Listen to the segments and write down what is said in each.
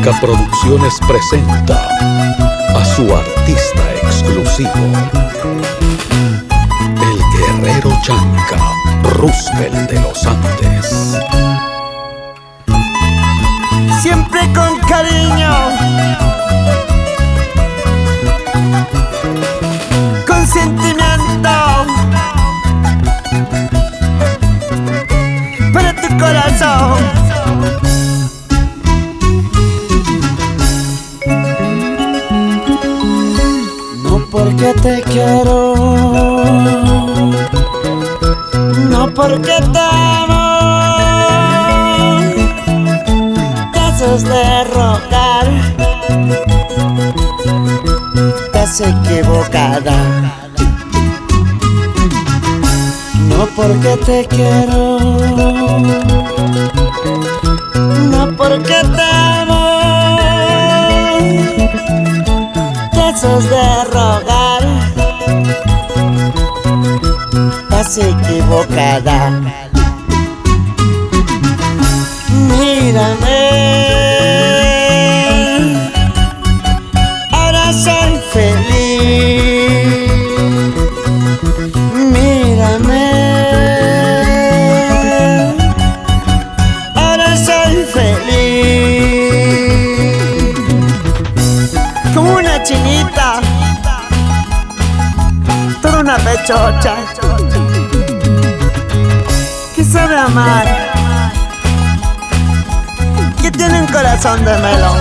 Chanca Producciones presenta a su artista exclusivo, el guerrero Chanca, Roosevelt de los Andes. Siempre con cariño, con sentimiento, para tu corazón. No porque te quiero, no porque te amo, de rogar, estás equivocada. No porque te quiero, no porque te amo, casos de rogar, estás equivocada. Mírame, ahora soy feliz. Mírame, ahora soy feliz. Como una chinita, toda una pechocha que sabe amar, que tiene un corazón de melón.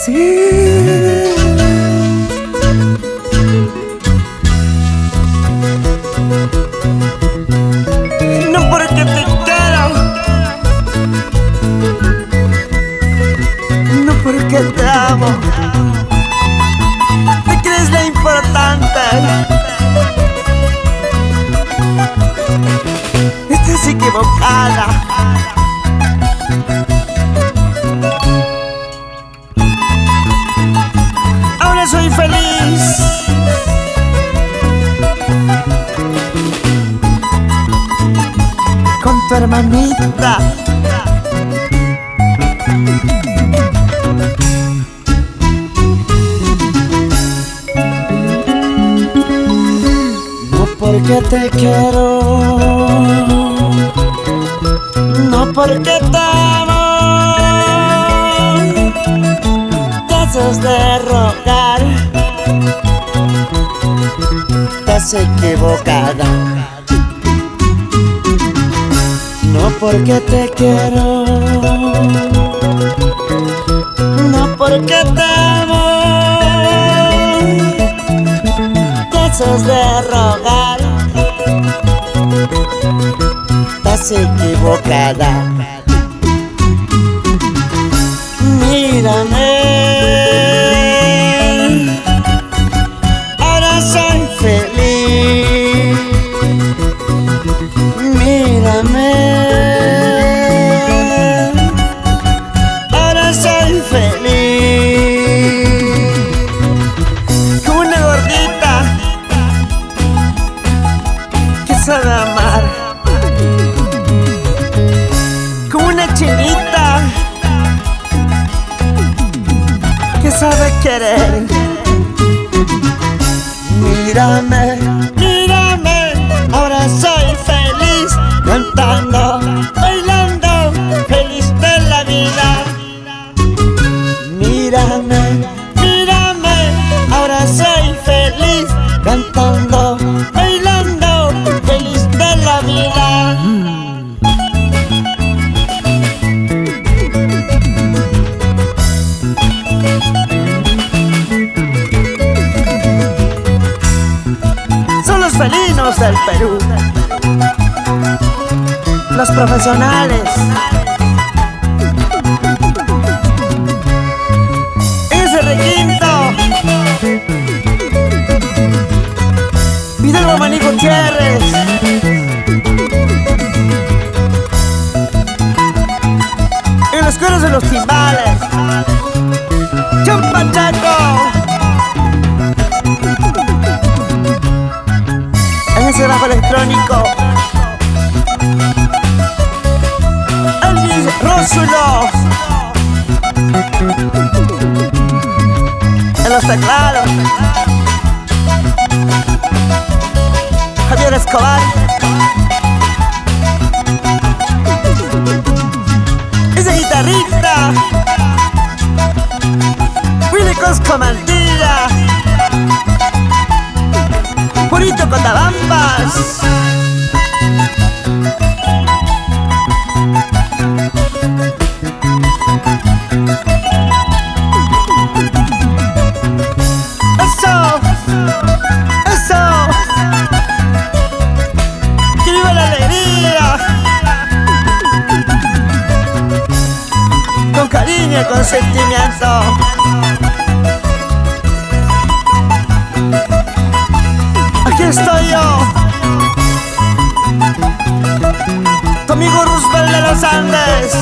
Sí. No porque te quiero, no porque te amo, te crees la importante. Estás equivocada. Ahora soy feliz. Con tu hermanita. No porque te quiero, no porque te amo, casos de rogar, estás equivocada. No porque te quiero, no porque te amo, casos de rogar, estás equivocada. Mírame, ahora soy feliz. Mírame, ahora soy feliz. Como una gordita que sabe amar, como una chinita que sabe querer. Mírame, mírame, ahora soy feliz, cantando, bailando, feliz de la vida. Mírame, mírame, ahora soy feliz, cantando, bailando, feliz de la vida. Los felinos del Perú, los profesionales. Ese requinto, Hidalgo Maní Gutiérrez, en los coros de los timbales, Champachaco, en ese bajo electrónico, Elvis Rósulo, En los teclados, Javier Escobar. Ese guitarrista, Willy Cosco Mantilla, Purito Cotabambas. Eso, eso, que viva la alegría, con cariño y con sentimiento. Aquí estoy yo, tu amigo Roosevelt de los Andes.